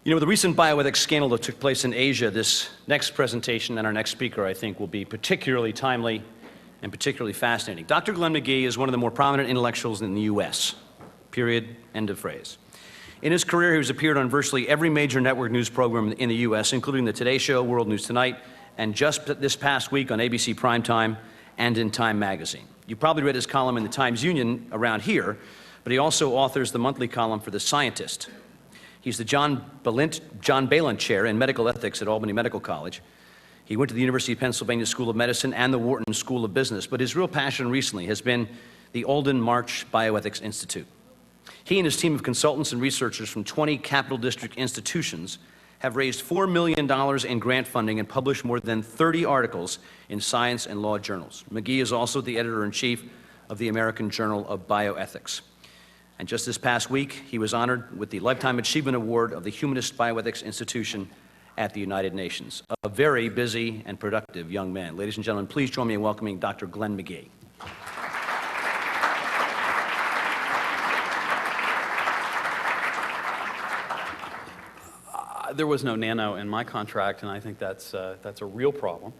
You know, the recent bioethics scandal that took place in Asia, this next presentation and our next speaker, I think, will be particularly timely and particularly fascinating. Dr. Glenn McGee is one of the more prominent intellectuals in the U.S., period, end of phrase. In his career, he has appeared on virtually every major network news program in the U.S., including The Today Show, World News Tonight, and just this past week on ABC Primetime and in Time magazine. You probably read his column in the Times-Union around here, but he also authors the monthly column for The Scientist. He's the John Balint Chair in Medical Ethics at Albany Medical College. He went to the University of Pennsylvania School of Medicine and the Wharton School of Business, but his real passion recently has been the Alden March Bioethics Institute. He and his team of consultants and researchers from 20 Capital District institutions have raised $4 million in grant funding and published more than 30 articles in science and law journals. McGee is also the editor-in-chief of the American Journal of Bioethics. And just this past week, he was honored with the Lifetime Achievement Award of the Humanist Bioethics Institution at the United Nations. A very busy and productive young man. Ladies and gentlemen, please join me in welcoming Dr. Glenn McGee. There was no nano in my contract, and I think that's a real problem.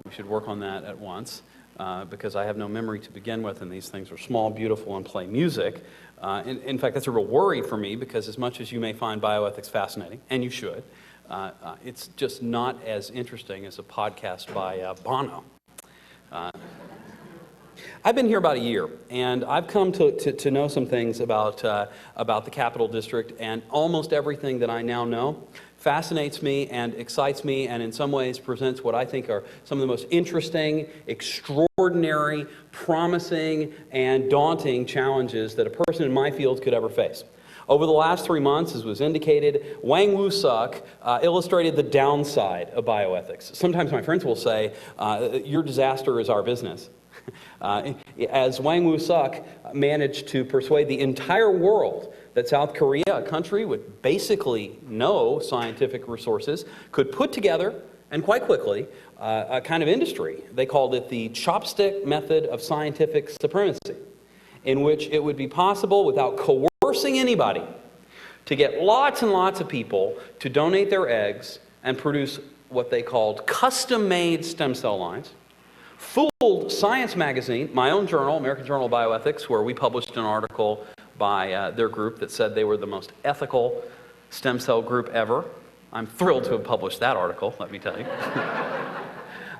We should work on that at once, because I have no memory to begin with, and these things are small, beautiful, and play music. In fact, that's a real worry for me, because as much as you may find bioethics fascinating, and you should, it's just not as interesting as a podcast by Bono. I've been here about a year, and I've come to know some things about the Capital District, and almost everything that I now know fascinates me and excites me, and in some ways presents what I think are some of the most interesting, extraordinary, promising, and daunting challenges that a person in my field could ever face. Over the last 3 months, as was indicated, Wang-Woo Suk illustrated the downside of bioethics. Sometimes my friends will say, your disaster is our business. As Wang-Woo Suk managed to persuade the entire world that South Korea, a country with basically no scientific resources, could put together, and quite quickly, a kind of industry. They called it the chopstick method of scientific supremacy, in which it would be possible, without coercing anybody, to get lots and lots of people to donate their eggs and produce what they called custom-made stem cell lines. Fooled Science magazine, my own journal, American Journal of Bioethics, where we published an article by their group that said they were the most ethical stem cell group ever. I'm thrilled to have published that article, let me tell you.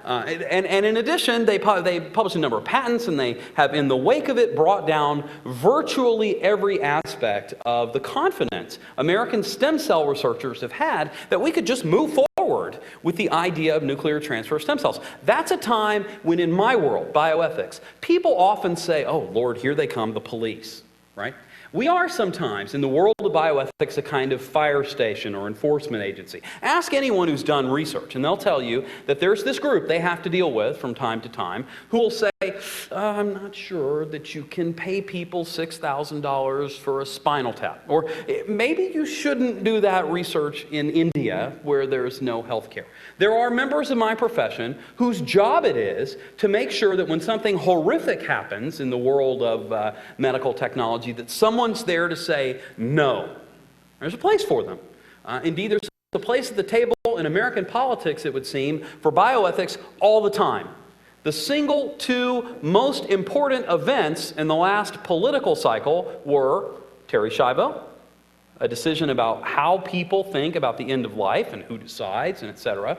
And in addition, they published a number of patents, and they have, in the wake of it, brought down virtually every aspect of the confidence American stem cell researchers have had that we could just move forward with the idea of nuclear transfer of stem cells. That's a time when, in my world, bioethics, people often say, oh, Lord, here they come, the police, right? We are sometimes, in the world of bioethics, a kind of fire station or enforcement agency. Ask anyone who's done research, and they'll tell you that there's this group they have to deal with from time to time who will say, I'm not sure that you can pay people $6,000 for a spinal tap. Or maybe you shouldn't do that research in India where there's no health care. There are members of my profession whose job it is to make sure that when something horrific happens in the world of medical technology, that someone's there to say no. There's a place for them. Indeed, there's a place at the table in American politics, it would seem, for bioethics all the time. The single two most important events in the last political cycle were Terri Schiavo, a decision about how people think about the end of life and who decides, and etc.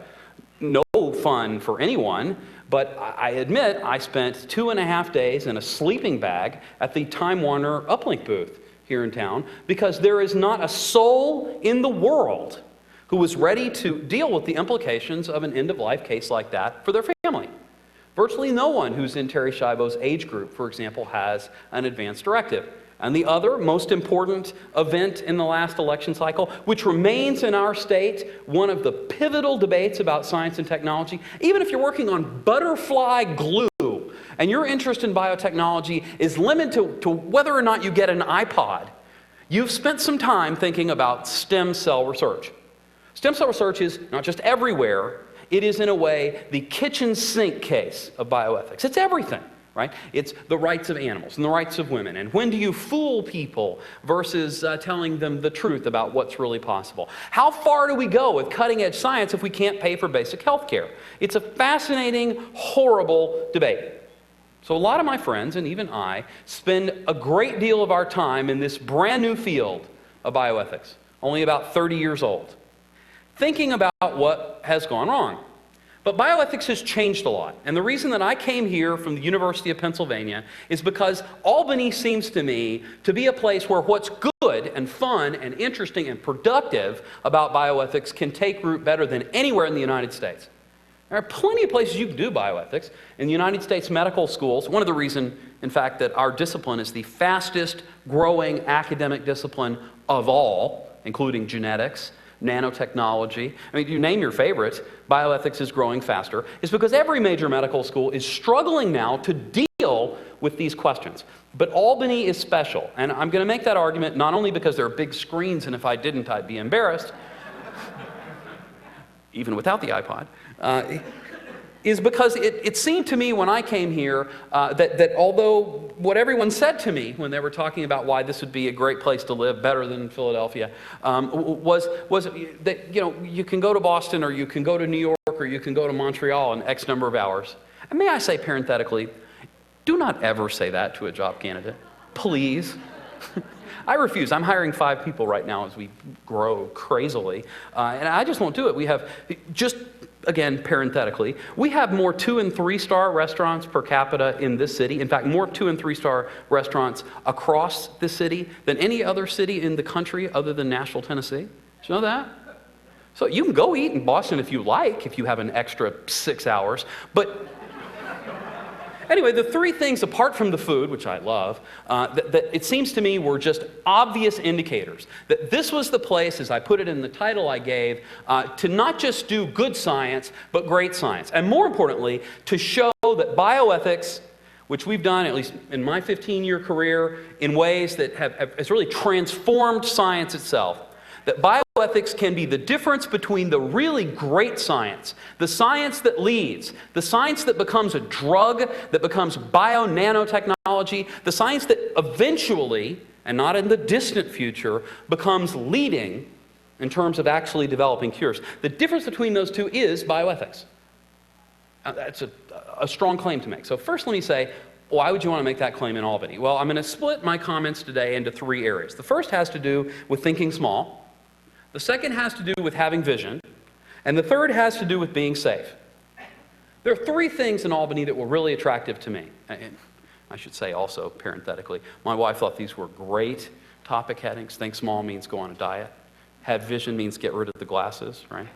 No fun for anyone, but I admit I spent 2.5 days in a sleeping bag at the Time Warner Uplink booth here in town, because there is not a soul in the world who was ready to deal with the implications of an end-of-life case like that for their family. Virtually no one who's in Terri Schiavo's age group, for example, has an advance directive. And the other most important event in the last election cycle, which remains in our state one of the pivotal debates about science and technology, even if you're working on butterfly glue and your interest in biotechnology is limited to whether or not you get an iPod, you've spent some time thinking about stem cell research. Stem cell research is not just everywhere, it is in a way the kitchen sink case of bioethics. It's everything. right? It's the rights of animals and the rights of women. And when do you fool people versus telling them the truth about what's really possible? How far do we go with cutting-edge science if we can't pay for basic health care? It's a fascinating, horrible debate. So a lot of my friends, and even I, spend a great deal of our time in this brand new field of bioethics, only about 30 years old, thinking about what has gone wrong. But bioethics has changed a lot. And the reason that I came here from the University of Pennsylvania is because Albany seems to me to be a place where what's good and fun and interesting and productive about bioethics can take root better than anywhere in the United States. There are plenty of places you can do bioethics. In the United States medical schools, one of the reasons, in fact, that our discipline is the fastest growing academic discipline of all, including genetics, nanotechnology, I mean, you name your favorites, bioethics is growing faster, is because every major medical school is struggling now to deal with these questions. But Albany is special, and I'm going to make that argument not only because there are big screens, and if I didn't, I'd be embarrassed, even without the iPod, is because it seemed to me when I came here that although what everyone said to me when they were talking about why this would be a great place to live, better than Philadelphia, was that, you know, you can go to Boston or you can go to New York or you can go to Montreal in X number of hours. And may I say parenthetically, do not ever say that to a job candidate, please. I refuse. I'm hiring 5 people right now as we grow crazily, and I just won't do it. We have, just again, parenthetically, we have more 2- and 3-star restaurants per capita in this city. In fact, more 2- and 3-star restaurants across the city than any other city in the country other than Nashville, Tennessee. Did you know that? So you can go eat in Boston if you like, if you have an extra 6 hours, but anyway, the 3 things, apart from the food, which I love, that it seems to me were just obvious indicators that this was the place, as I put it in the title I gave, to not just do good science, but great science. And more importantly, to show that bioethics, which we've done, at least in my 15-year career, in ways that has really transformed science itself, that bioethics can be the difference between the really great science, the science that leads, the science that becomes a drug, that becomes bio-nanotechnology, the science that eventually, and not in the distant future, becomes leading in terms of actually developing cures. The difference between those two is bioethics. That's a strong claim to make. So first let me say, why would you want to make that claim in Albany? Well, I'm going to split my comments today into 3 areas. The first has to do with thinking small. The second has to do with having vision, and the third has to do with being safe. There are 3 things in Albany that were really attractive to me. And I should say also, parenthetically, my wife thought these were great topic headings. Think small means go on a diet. Have vision means get rid of the glasses, right?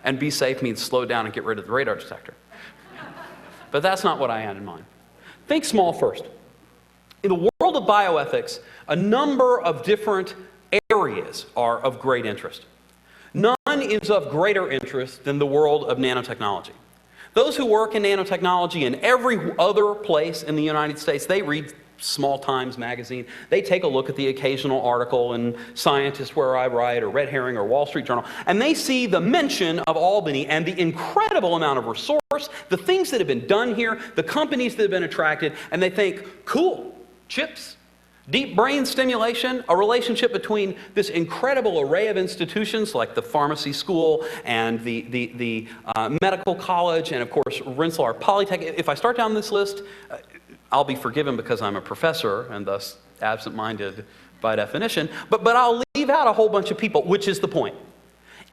And be safe means slow down and get rid of the radar detector. But that's not what I had in mind. Think small first. In the world of bioethics, a number of different areas are of great interest. None is of greater interest than the world of nanotechnology. Those who work in nanotechnology in every other place in the United States, they read Small Times magazine, they take a look at the occasional article in Scientist where I write, or Red Herring, or Wall Street Journal, and they see the mention of Albany and the incredible amount of resource, the things that have been done here, the companies that have been attracted, and they think, cool, chips, deep brain stimulation, a relationship between this incredible array of institutions like the pharmacy school and the medical college and, of course, Rensselaer Polytech. If I start down this list, I'll be forgiven because I'm a professor and thus absent-minded by definition, but I'll leave out a whole bunch of people, which is the point.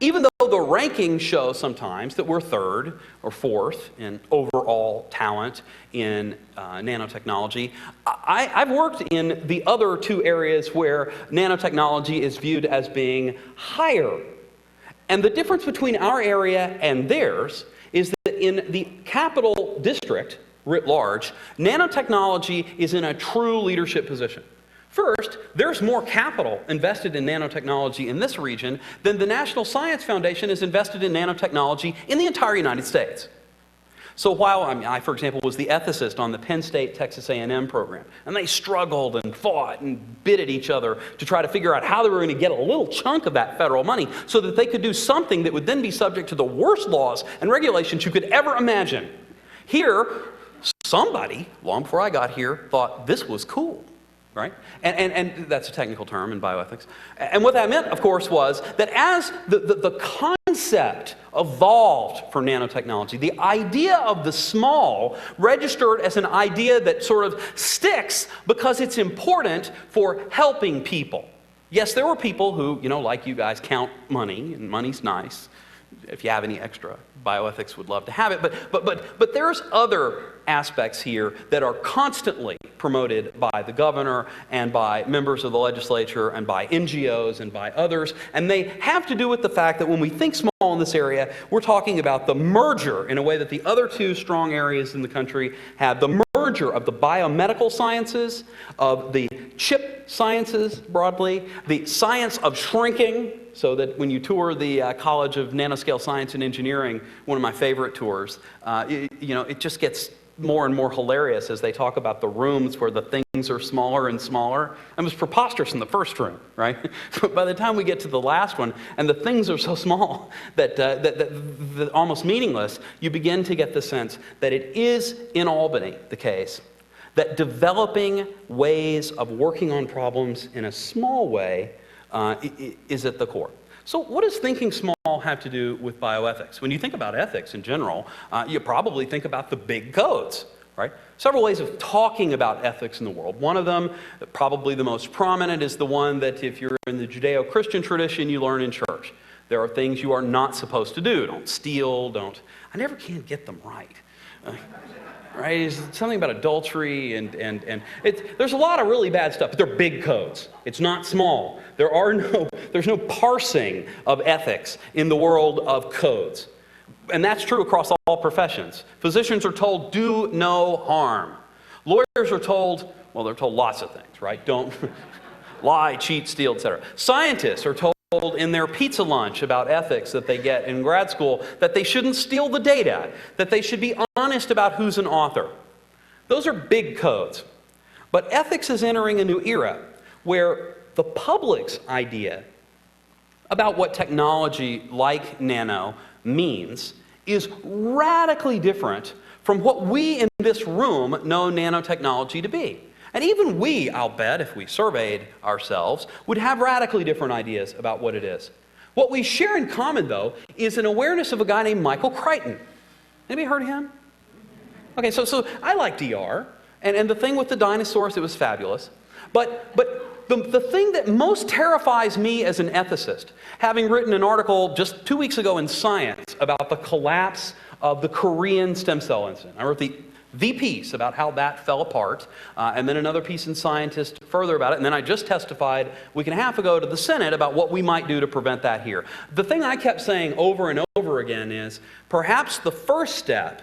Even though the rankings show sometimes that we're 3rd or 4th in overall talent in nanotechnology, I've worked in the other 2 areas where nanotechnology is viewed as being higher. And the difference between our area and theirs is that in the capital district, writ large, nanotechnology is in a true leadership position. First, there's more capital invested in nanotechnology in this region than the National Science Foundation is invested in nanotechnology in the entire United States. So while I, for example, was the ethicist on the Penn State Texas A&M program, and they struggled and fought and bit at each other to try to figure out how they were going to get a little chunk of that federal money so that they could do something that would then be subject to the worst laws and regulations you could ever imagine. Here, somebody, long before I got here, thought this was cool. Right? And that's a technical term in bioethics. And what that meant, of course, was that as the concept evolved for nanotechnology, the idea of the small registered as an idea that sort of sticks because it's important for helping people. Yes, there were people who, like you guys, count money, and money's nice. If you have any extra, bioethics would love to have it. But there's other aspects here that are constantly promoted by the governor and by members of the legislature and by NGOs and by others. And they have to do with the fact that when we think small in this area, we're talking about the merger in a way that the other two strong areas in the country have. The merger of the biomedical sciences, of the chip sciences broadly, the science of shrinking, so that when you tour the College of Nanoscale Science and Engineering, one of my favorite tours, it just gets more and more hilarious as they talk about the rooms where the things are smaller and smaller. It was preposterous in the first room, right? But by the time we get to the last one, and the things are so small that almost meaningless, you begin to get the sense that it is in Albany the case that developing ways of working on problems in a small way is at the core. So what does thinking small have to do with bioethics? When you think about ethics in general, you probably think about the big codes, right? Several ways of talking about ethics in the world. One of them, probably the most prominent, is the one that if you're in the Judeo-Christian tradition, you learn in church. There are things you are not supposed to do. Don't steal, I never can get them right. Right? It's something about adultery and there's a lot of really bad stuff, but they're big codes. It's not small. There's no parsing of ethics in the world of codes. And that's true across all professions. Physicians are told, do no harm. Lawyers are told, well, they're told lots of things, right? Don't lie, cheat, steal, etc. Scientists are told in their pizza lunch about ethics that they get in grad school that they shouldn't steal the data, that they should be honest about who's an author. Those are big codes. But ethics is entering a new era where the public's idea about what technology like nano means is radically different from what we in this room know nanotechnology to be. And even we, I'll bet, if we surveyed ourselves, would have radically different ideas about what it is. What we share in common, though, is an awareness of a guy named Michael Crichton. Anybody heard of him? Okay, so I like DR, and the thing with the dinosaurs, it was fabulous. But the thing that most terrifies me as an ethicist, having written an article just 2 weeks ago in Science about the collapse of the Korean stem cell incident. I wrote the piece about how that fell apart, and then another piece in Scientist further about it, and then I just testified a week and a half ago to the Senate about what we might do to prevent that here. The thing I kept saying over and over again is, perhaps the first step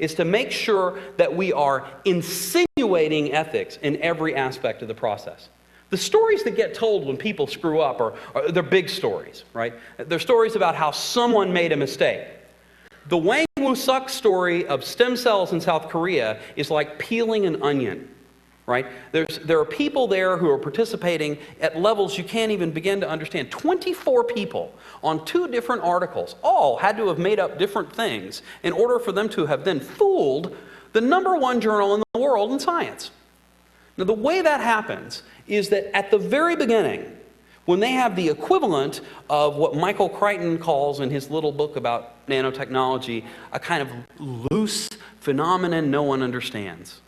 is to make sure that we are insinuating ethics in every aspect of the process. The stories that get told when people screw up they're big stories, right? They're stories about how someone made a mistake. The Wang Woo-suk story of stem cells in South Korea is like peeling an onion, right? There are people there who are participating at levels you can't even begin to understand. 24 people on 2 different articles all had to have made up different things in order for them to have then fooled the #1 journal in the world in science. Now, the way that happens is that at the very beginning, when they have the equivalent of what Michael Crichton calls in his little book about nanotechnology, a kind of loose phenomenon no one understands.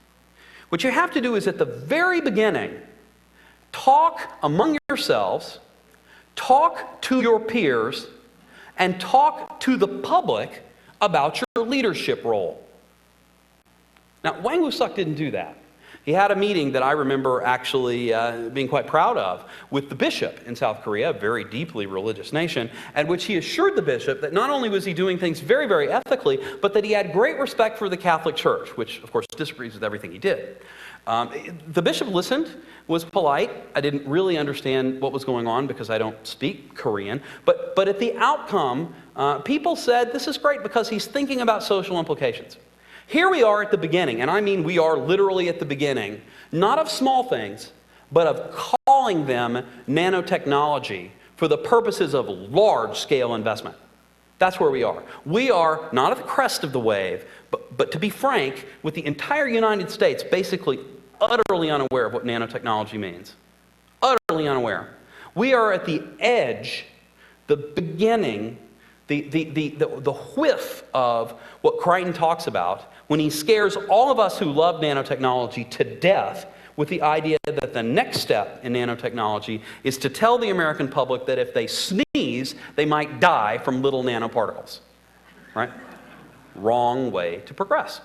What you have to do is at the very beginning, talk among yourselves, talk to your peers, and talk to the public about your leadership role. Now, Wang Woo-suk didn't do that. He had a meeting that I remember actually being quite proud of with the bishop in South Korea, a very deeply religious nation, at which he assured the bishop that not only was he doing things very, very ethically, but that he had great respect for the Catholic Church, which of course disagrees with everything he did. The bishop listened, was polite. I didn't really understand what was going on because I don't speak Korean. But at the outcome, people said, this is great because he's thinking about social implications. Here we are at the beginning, and I mean we are literally at the beginning, not of small things, but of calling them nanotechnology for the purposes of large-scale investment. That's where we are. We are not at the crest of the wave, but to be frank, with the entire United States basically utterly unaware of what nanotechnology means. Utterly unaware. We are at the edge, the beginning, the whiff of what Crichton talks about when he scares all of us who love nanotechnology to death with the idea that the next step in nanotechnology is to tell the American public that if they sneeze, they might die from little nanoparticles. Right? Wrong way to progress.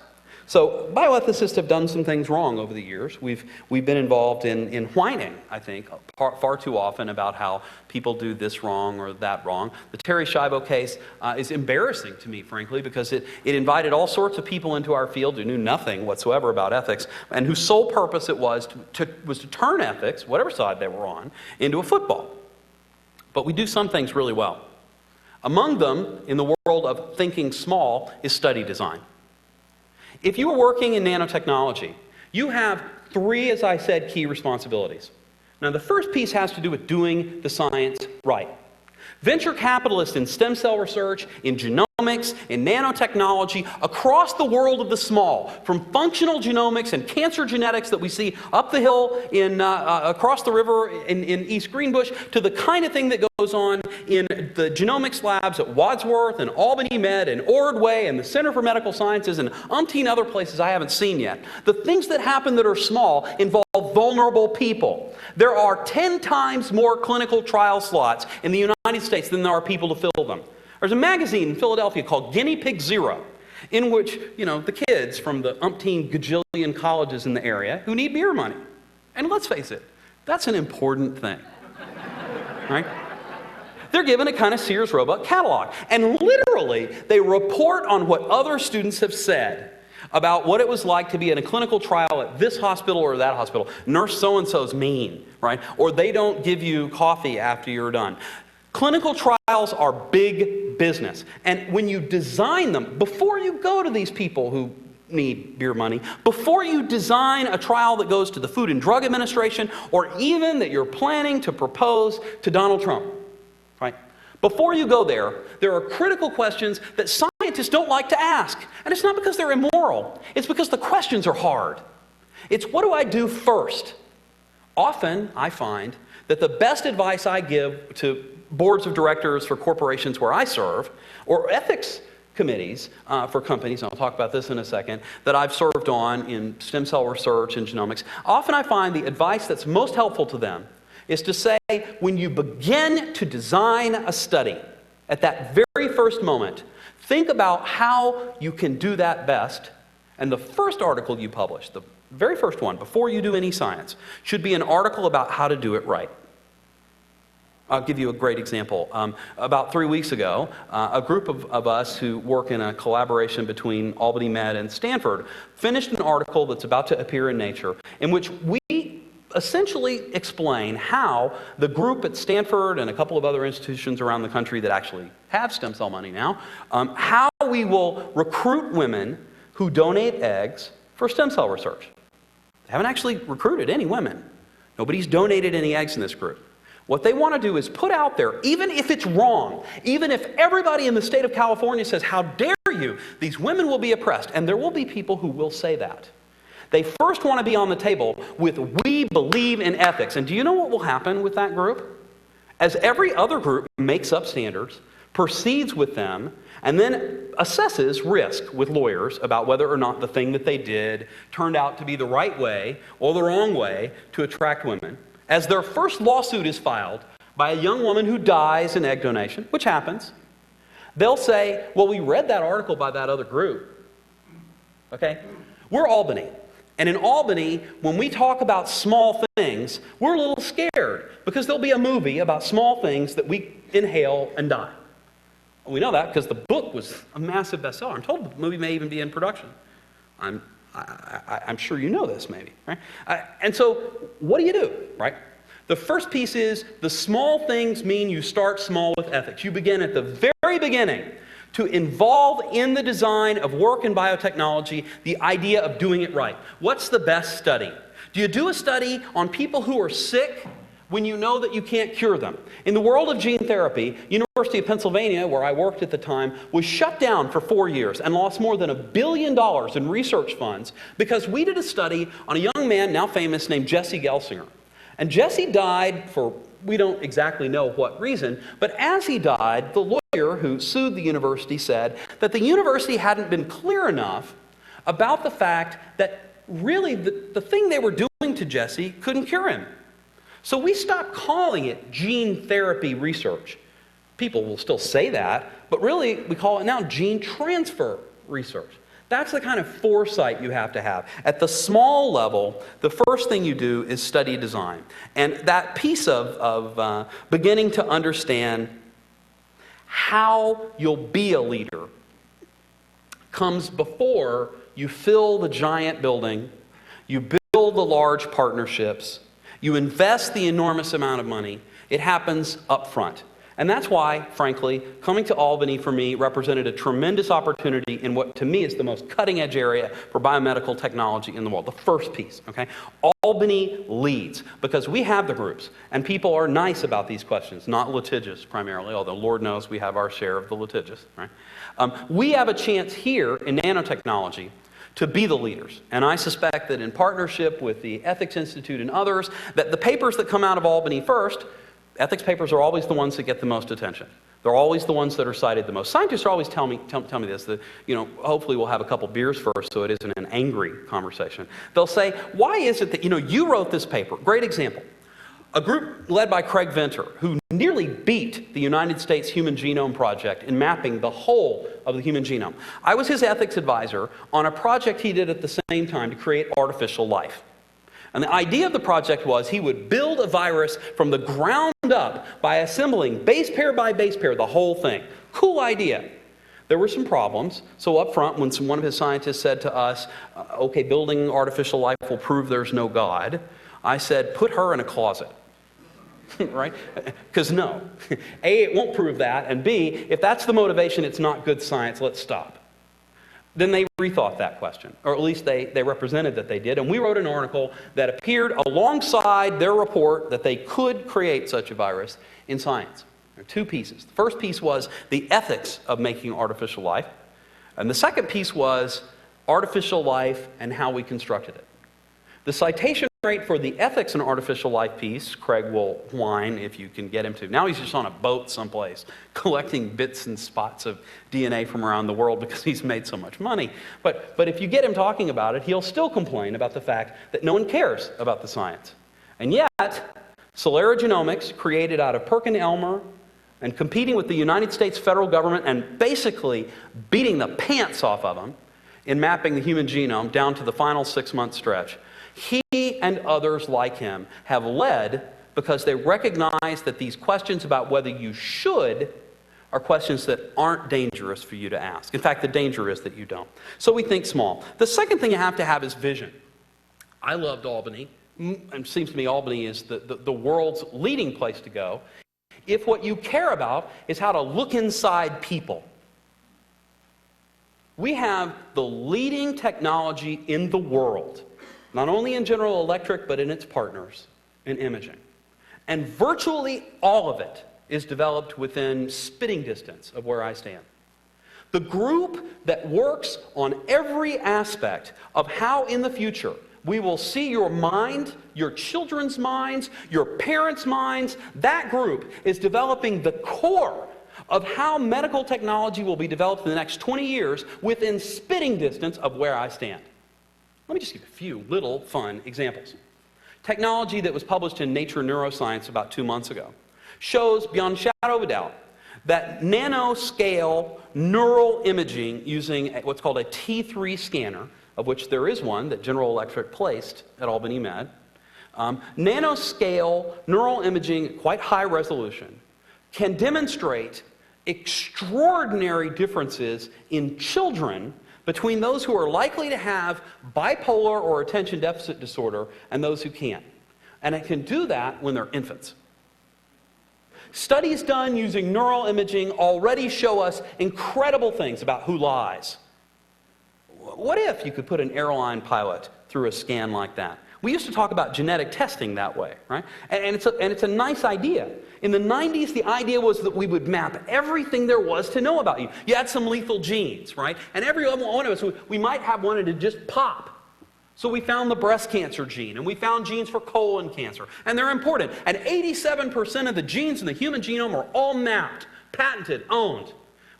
So bioethicists have done some things wrong over the years. We've been involved in whining, I think, far too often about how people do this wrong or that wrong. The Terry Schiavo case is embarrassing to me, frankly, because it invited all sorts of people into our field who knew nothing whatsoever about ethics and whose sole purpose it was to turn ethics, whatever side they were on, into a football. But we do some things really well. Among them, in the world of thinking small, is study design. If you are working in nanotechnology, you have three, as I said, key responsibilities. Now, the first piece has to do with doing the science right. Venture capitalists in stem cell research, in genomics, in nanotechnology, across the world of the small, from functional genomics and cancer genetics that we see up the hill across the river in East Greenbush, to the kind of thing that goes on in the genomics labs at Wadsworth and Albany Med and Ordway and the Center for Medical Sciences and umpteen other places I haven't seen yet. The things that happen that are small involve vulnerable people. There are 10 times more clinical trial slots in the United States than there are people to fill them. There's a magazine in Philadelphia called Guinea Pig Zero, in which, the kids from the umpteen gajillion colleges in the area who need beer money. And let's face it, that's an important thing, right? They're given a kind of Sears Roebuck catalog. And literally, they report on what other students have said about what it was like to be in a clinical trial at this hospital or that hospital. Nurse so-and-so's mean, right? Or they don't give you coffee after you're done. Clinical trials are big business. And when you design them, before you go to these people who need beer money, before you design a trial that goes to the Food and Drug Administration, or even that you're planning to propose to Donald Trump, right? Before you go there, there are critical questions that scientists don't like to ask. And it's not because they're immoral. It's because the questions are hard. It's, what do I do first? Often, I find that the best advice I give to boards of directors for corporations where I serve, or ethics committees for companies, and I'll talk about this in a second, that I've served on in stem cell research and genomics, often I find the advice that's most helpful to them is to say, when you begin to design a study, at that very first moment, think about how you can do that best. And the first article you publish, the very first one, before you do any science, should be an article about how to do it right. I'll give you a great example. About 3 weeks ago, a group of us who work in a collaboration between Albany Med and Stanford finished an article that's about to appear in Nature, in which we essentially explain how the group at Stanford and a couple of other institutions around the country that actually have stem cell money now, how we will recruit women who donate eggs for stem cell research. They haven't actually recruited any women. Nobody's donated any eggs in this group. What they want to do is put out there, even if it's wrong, even if everybody in the state of California says, how dare you, these women will be oppressed, and there will be people who will say that. They first want to be on the table with, we believe in ethics. And do you know what will happen with that group? As every other group makes up standards, proceeds with them, and then assesses risk with lawyers about whether or not the thing that they did turned out to be the right way or the wrong way to attract women. As their first lawsuit is filed by a young woman who dies in egg donation, which happens, they'll say, well, we read that article by that other group. Okay? We're Albany. And in Albany, when we talk about small things, we're a little scared because there'll be a movie about small things that we inhale and die. We know that because the book was a massive bestseller. I'm told the movie may even be in production. I'm sure you know this, maybe, right? And so, what do you do, right? The first piece is the small things mean you start small with ethics. You begin at the very beginning to involve in the design of work in biotechnology the idea of doing it right. What's the best study? Do you do a study on people who are sick when you know that you can't cure them. In the world of gene therapy, University of Pennsylvania, where I worked at the time, was shut down for 4 years and lost more than $1 billion in research funds because we did a study on a young man, now famous, named Jesse Gelsinger. And Jesse died for, we don't exactly know what reason, but as he died, the lawyer who sued the university said that the university hadn't been clear enough about the fact that really the thing they were doing to Jesse couldn't cure him. So we stopped calling it gene therapy research. People will still say that, but really we call it now gene transfer research. That's the kind of foresight you have to have. At the small level, the first thing you do is study design. And that piece of beginning to understand how you'll be a leader comes before you fill the giant building, you build the large partnerships, you invest the enormous amount of money. It happens up front. And that's why, frankly, coming to Albany for me represented a tremendous opportunity in what to me is the most cutting-edge area for biomedical technology in the world. The first piece, okay? Albany leads because we have the groups and people are nice about these questions, not litigious primarily, although Lord knows we have our share of the litigious, right? We have a chance here in nanotechnology to be the leaders. And I suspect that in partnership with the Ethics Institute and others, that the papers that come out of Albany first, ethics papers are always the ones that get the most attention. They're always the ones that are cited the most. Scientists are always tell me this, that, hopefully we'll have a couple beers first so it isn't an angry conversation. They'll say, why is it that, you wrote this paper? Great example. A group led by Craig Venter, who nearly beat the United States Human Genome Project in mapping the whole of the human genome. I was his ethics advisor on a project he did at the same time to create artificial life. And the idea of the project was he would build a virus from the ground up by assembling base pair by base pair, the whole thing. Cool idea. There were some problems. So up front, when one of his scientists said to us, okay, building artificial life will prove there's no God, I said, put her in a closet. Right? Because no. A, it won't prove that, and B, if that's the motivation, it's not good science, let's stop. Then they rethought that question, or at least they represented that they did, and we wrote an article that appeared alongside their report that they could create such a virus in Science. There are two pieces. The first piece was the ethics of making artificial life, and the second piece was artificial life and how we constructed it. The citation rate for the ethics in artificial life piece, Craig will whine if you can get him to. Now he's just on a boat someplace collecting bits and spots of DNA from around the world because he's made so much money. But if you get him talking about it, he'll still complain about the fact that no one cares about the science. And yet, Celera Genomics, created out of PerkinElmer and competing with the United States federal government and basically beating the pants off of them in mapping the human genome down to the final 6-month stretch, he and others like him have led because they recognize that these questions about whether you should are questions that aren't dangerous for you to ask. In fact, the danger is that you don't. So we think small. The second thing you have to have is vision. I loved Albany, and it seems to me Albany is the world's leading place to go if what you care about is how to look inside people. We have the leading technology in the world, not only in General Electric, but in its partners in imaging. And virtually all of it is developed within spitting distance of where I stand. The group that works on every aspect of how in the future we will see your mind, your children's minds, your parents' minds, that group is developing the core of how medical technology will be developed in the next 20 years within spitting distance of where I stand. Let me just give a few little fun examples. Technology that was published in Nature Neuroscience about 2 months ago shows beyond shadow of a doubt that nanoscale neural imaging using what's called a T3 scanner, of which there is one that General Electric placed at Albany Med, nanoscale neural imaging at quite high resolution can demonstrate extraordinary differences in children between those who are likely to have bipolar or attention deficit disorder and those who can't. And it can do that when they're infants. Studies done using neural imaging already show us incredible things about who lies. What if you could put an airline pilot through a scan like that? We used to talk about genetic testing that way, right? And it's a nice idea. In the 90s, the idea was that we would map everything there was to know about you. You had some lethal genes, right? And every one of us, we might have one to just pop. So we found the breast cancer gene, and we found genes for colon cancer, and they're important. And 87% of the genes in the human genome are all mapped, patented, owned.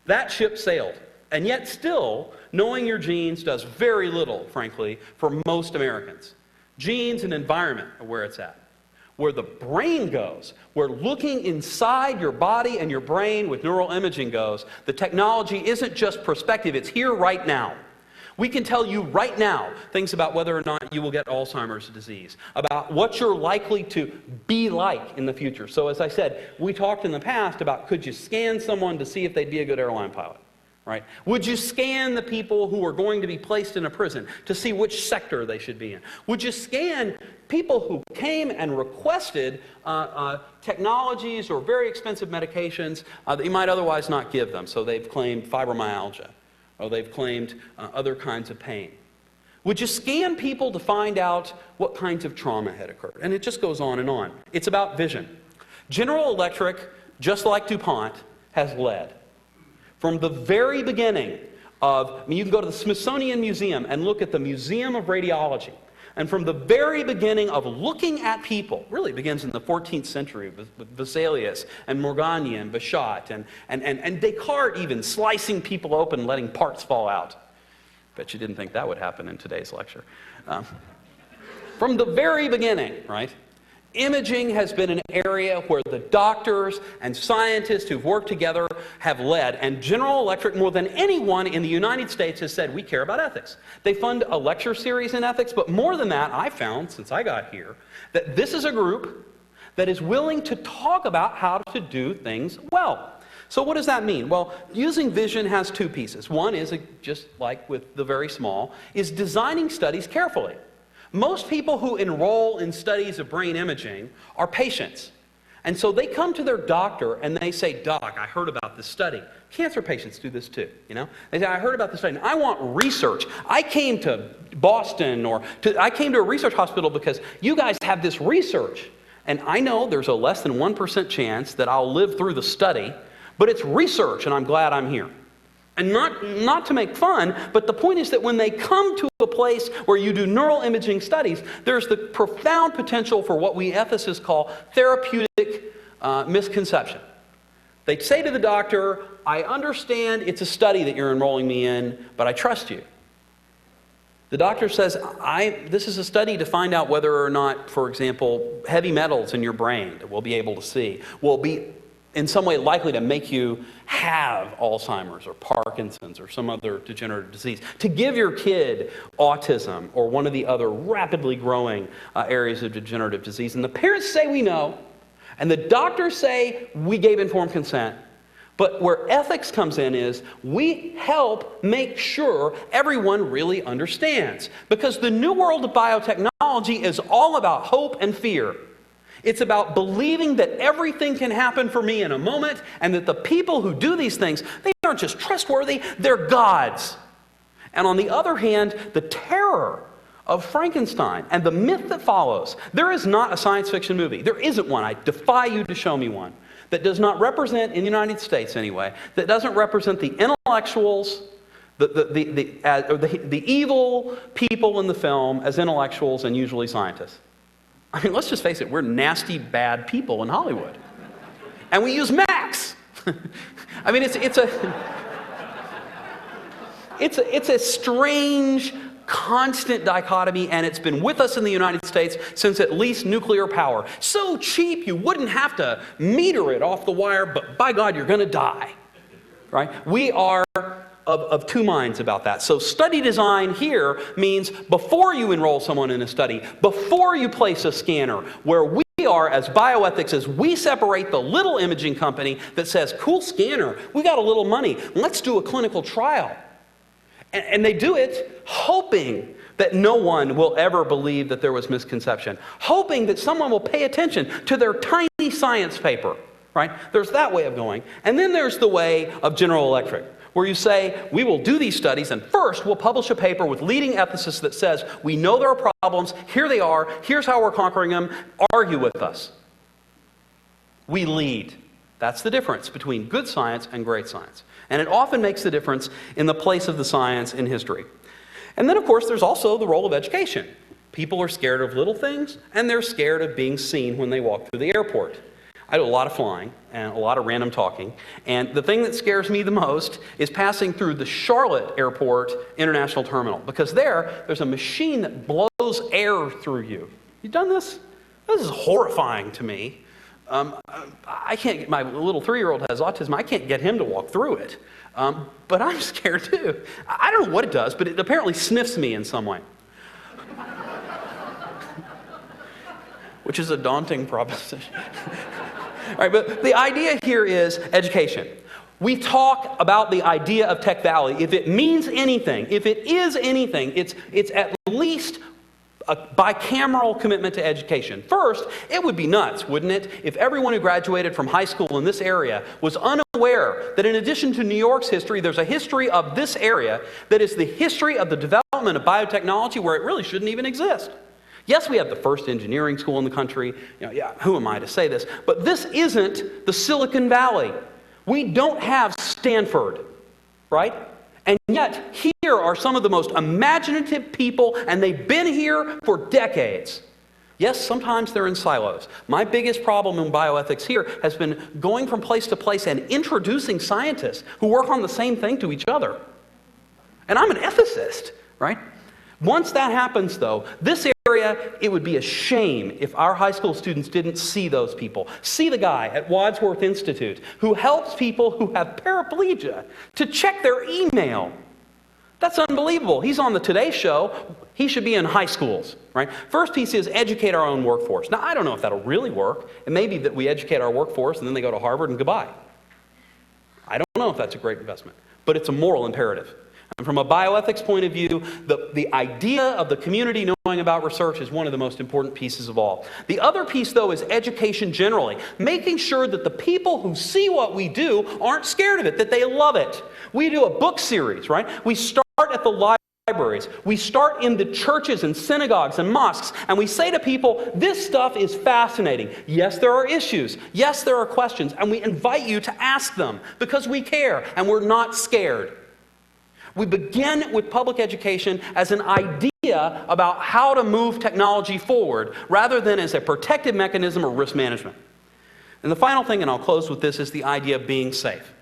That ship sailed. And yet still, knowing your genes does very little, frankly, for most Americans. Genes and environment are where it's at. Where the brain goes, where looking inside your body and your brain with neural imaging goes, the technology isn't just prospective, it's here right now. We can tell you right now things about whether or not you will get Alzheimer's disease, about what you're likely to be like in the future. So as I said, we talked in the past about could you scan someone to see if they'd be a good airline pilot? Right? Would you scan the people who are going to be placed in a prison to see which sector they should be in? Would you scan people who came and requested technologies or very expensive medications that you might otherwise not give them? So they've claimed fibromyalgia, or they've claimed other kinds of pain. Would you scan people to find out what kinds of trauma had occurred? And it just goes on and on. It's about vision. General Electric, just like DuPont, has led. From the very beginning you can go to the Smithsonian Museum and look at the Museum of Radiology. And from the very beginning of looking at people, really begins in the 14th century with Vesalius and Morgagni and Bichat and Descartes even slicing people open, letting parts fall out. Bet you didn't think that would happen in today's lecture. From the very beginning, right? Imaging has been an area where the doctors and scientists who've worked together have led, and General Electric, more than anyone in the United States, has said, we care about ethics. They fund a lecture series in ethics, but more than that, I found, since I got here, that this is a group that is willing to talk about how to do things well. So what does that mean? Well, using vision has two pieces. One is, just like with the very small, is designing studies carefully. Most people who enroll in studies of brain imaging are patients. And so they come to their doctor and they say, Doc, I heard about this study. Cancer patients do this too, you know? They say, I heard about this study. And I want research. I came to Boston I came to a research hospital because you guys have this research. And I know there's a less than 1% chance that I'll live through the study, but it's research and I'm glad I'm here. And not to make fun, but the point is that when they come to a place where you do neural imaging studies, there's the profound potential for what we ethicists call therapeutic misconception. They say to the doctor, I understand it's a study that you're enrolling me in, but I trust you. The doctor says, this is a study to find out whether or not, for example, heavy metals in your brain that we'll be able to see will be in some way likely to make you have Alzheimer's or Parkinson's or some other degenerative disease. To give your kid autism or one of the other rapidly growing areas of degenerative disease. And the parents say we know, and the doctors say we gave informed consent. But where ethics comes in is we help make sure everyone really understands. Because the new world of biotechnology is all about hope and fear. It's about believing that everything can happen for me in a moment, and that the people who do these things, they aren't just trustworthy, they're gods. And on the other hand, the terror of Frankenstein and the myth that follows. There is not a science fiction movie, there isn't one, I defy you to show me one, that does not represent, in the United States anyway, that doesn't represent the intellectuals, the evil people in the film as intellectuals and usually scientists. I mean, let's just face it, we're nasty, bad people in Hollywood. And we use Macs. I mean, it's a strange, constant dichotomy, and it's been with us in the United States since at least nuclear power. So cheap, you wouldn't have to meter it off the wire, but by God, you're going to die. Right? We are of two minds about that. So study design here means before you enroll someone in a study, before you place a scanner, where we are as bioethics is we separate the little imaging company that says, cool scanner, we got a little money, let's do a clinical trial. And they do it hoping that no one will ever believe that there was misconception, hoping that someone will pay attention to their tiny science paper. Right? There's that way of going. And then there's the way of General Electric, where you say, we will do these studies, and first we'll publish a paper with leading ethicists that says, we know there are problems, here they are, here's how we're conquering them, argue with us. We lead. That's the difference between good science and great science. And it often makes the difference in the place of the science in history. And then, of course, there's also the role of education. People are scared of little things, and they're scared of being seen when they walk through the airport. I do a lot of flying and a lot of random talking, and the thing that scares me the most is passing through the Charlotte Airport International Terminal, because there's a machine that blows air through you. You done this? This is horrifying to me. I can't, my little 3-year-old has autism, I can't get him to walk through it. But I'm scared too. I don't know what it does, but it apparently sniffs me in some way. Which is a daunting proposition. All right, but the idea here is education. We talk about the idea of Tech Valley. If it means anything, if it is anything, it's at least a bicameral commitment to education. First, it would be nuts, wouldn't it, if everyone who graduated from high school in this area was unaware that in addition to New York's history, there's a history of this area that is the history of the development of biotechnology where it really shouldn't even exist. Yes, we have the first engineering school in the country. Who am I to say this? But this isn't the Silicon Valley. We don't have Stanford, right? And yet, here are some of the most imaginative people, and they've been here for decades. Yes, sometimes they're in silos. My biggest problem in bioethics here has been going from place to place and introducing scientists who work on the same thing to each other. And I'm an ethicist, right? Once that happens, though, this area, it would be a shame if our high school students didn't see those people. See the guy at Wadsworth Institute who helps people who have paraplegia to check their email. That's unbelievable. He's on the Today Show. He should be in high schools, right? First piece is educate our own workforce. Now, I don't know if that'll really work. It may be that we educate our workforce and then they go to Harvard and goodbye. I don't know if that's a great investment, but it's a moral imperative. And from a bioethics point of view, the idea of the community knowing about research is one of the most important pieces of all. The other piece, though, is education generally. Making sure that the people who see what we do aren't scared of it, that they love it. We do a book series, right? We start at the libraries. We start in the churches and synagogues and mosques, and we say to people, this stuff is fascinating. Yes, there are issues. Yes, there are questions, and we invite you to ask them because we care and we're not scared. We begin with public education as an idea about how to move technology forward rather than as a protective mechanism or risk management. And the final thing, and I'll close with this, is the idea of being safe.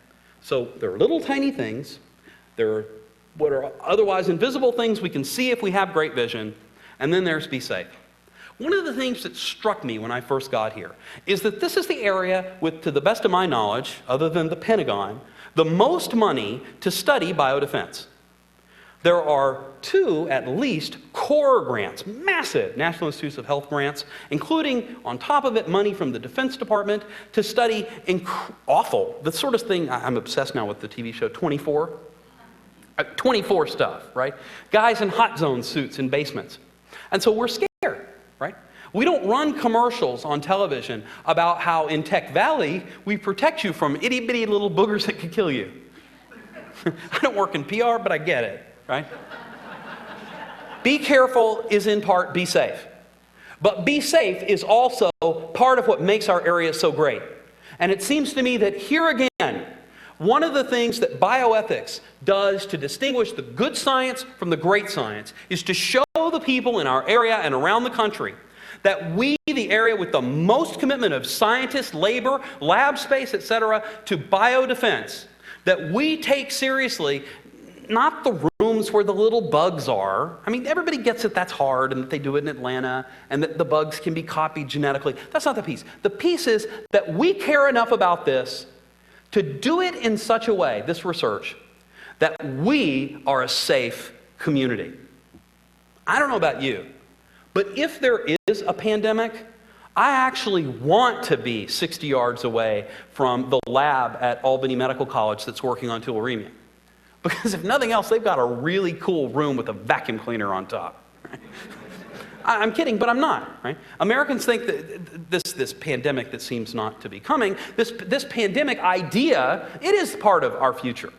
So there are little tiny things. There are what are otherwise invisible things we can see if we have great vision. And then there's be safe. One of the things that struck me when I first got here is that this is the area with, to the best of my knowledge, other than the Pentagon, the most money to study biodefense. There are 2, at least, core grants, massive National Institutes of Health grants, including, on top of it, money from the Defense Department to study awful, the sort of thing, I'm obsessed now with the TV show 24. 24 stuff, right? Guys in hot zone suits in basements. And so we're scared, right? We don't run commercials on television about how in Tech Valley we protect you from itty-bitty little boogers that could kill you. I don't work in PR, but I get it, right? Be careful is in part be safe. But be safe is also part of what makes our area so great. And it seems to me that here again, one of the things that bioethics does to distinguish the good science from the great science is to show the people in our area and around the country that we, the area with the most commitment of scientists, labor, lab space, etc., to biodefense, that we take seriously not the rooms where the little bugs are. I mean, everybody gets it, that's hard, and that they do it in Atlanta, and that the bugs can be copied genetically. That's not the piece. The piece is that we care enough about this to do it in such a way, this research, that we are a safe community. I don't know about you, but if there is a pandemic, I actually want to be 60 yards away from the lab at Albany Medical College that's working on tularemia. Because if nothing else, they've got a really cool room with a vacuum cleaner on top. Right? I'm kidding, but I'm not, right? Americans think that this pandemic that seems not to be coming, this pandemic idea, it is part of our future.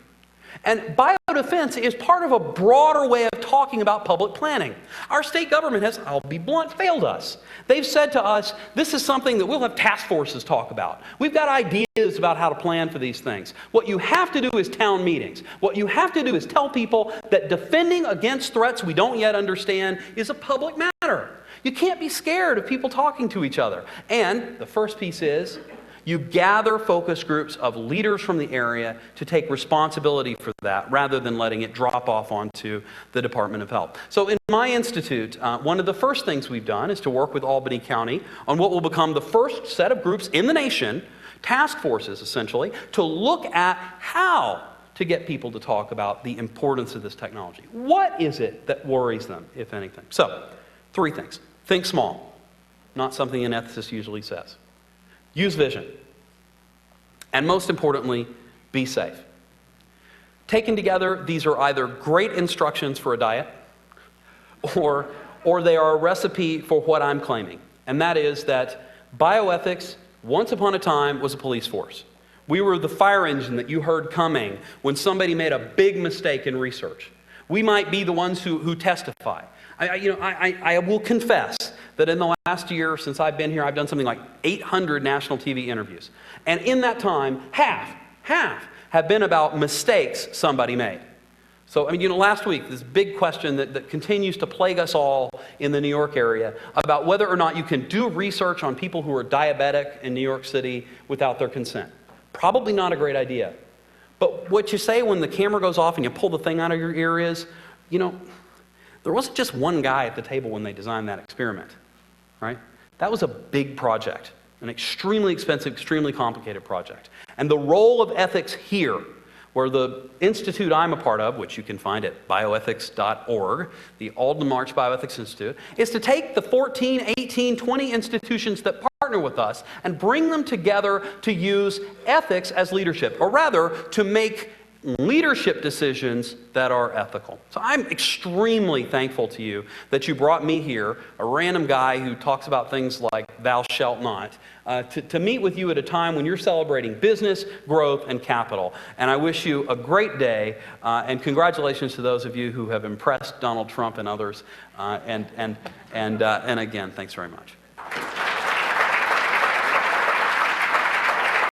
And biodefense is part of a broader way of talking about public planning. Our state government has, I'll be blunt, failed us. They've said to us, this is something that we'll have task forces talk about. We've got ideas about how to plan for these things. What you have to do is town meetings. What you have to do is tell people that defending against threats we don't yet understand is a public matter. You can't be scared of people talking to each other. And the first piece is, you gather focus groups of leaders from the area to take responsibility for that rather than letting it drop off onto the Department of Health. So in my institute, one of the first things we've done is to work with Albany County on what will become the first set of groups in the nation, task forces essentially, to look at how to get people to talk about the importance of this technology. What is it that worries them, if anything? So, 3 things. Think small, not something an ethicist usually says. Use vision. And most importantly, be safe. Taken together, these are either great instructions for a diet or they are a recipe for what I'm claiming. And that is that bioethics, once upon a time, was a police force. We were the fire engine that you heard coming when somebody made a big mistake in research. We might be the ones who testify. I will confess that in the last year since I've been here, I've done something like 800 national TV interviews. And in that time, half have been about mistakes somebody made. So, last week, this big question that continues to plague us all in the New York area about whether or not you can do research on people who are diabetic in New York City without their consent. Probably not a great idea. But what you say when the camera goes off and you pull the thing out of your ear is, there wasn't just one guy at the table when they designed that experiment, right? That was a big project, an extremely expensive, extremely complicated project. And the role of ethics here, where the institute I'm a part of, which you can find at bioethics.org, the Alden March Bioethics Institute, is to take the 14, 18, 20 institutions that partner with us and bring them together to use ethics as leadership, or rather, to make leadership decisions that are ethical. So I'm extremely thankful to you that you brought me here, a random guy who talks about things like thou shalt not, to meet with you at a time when you're celebrating business, growth, and capital. And I wish you a great day, and congratulations to those of you who have impressed Donald Trump and others. And again, thanks very much.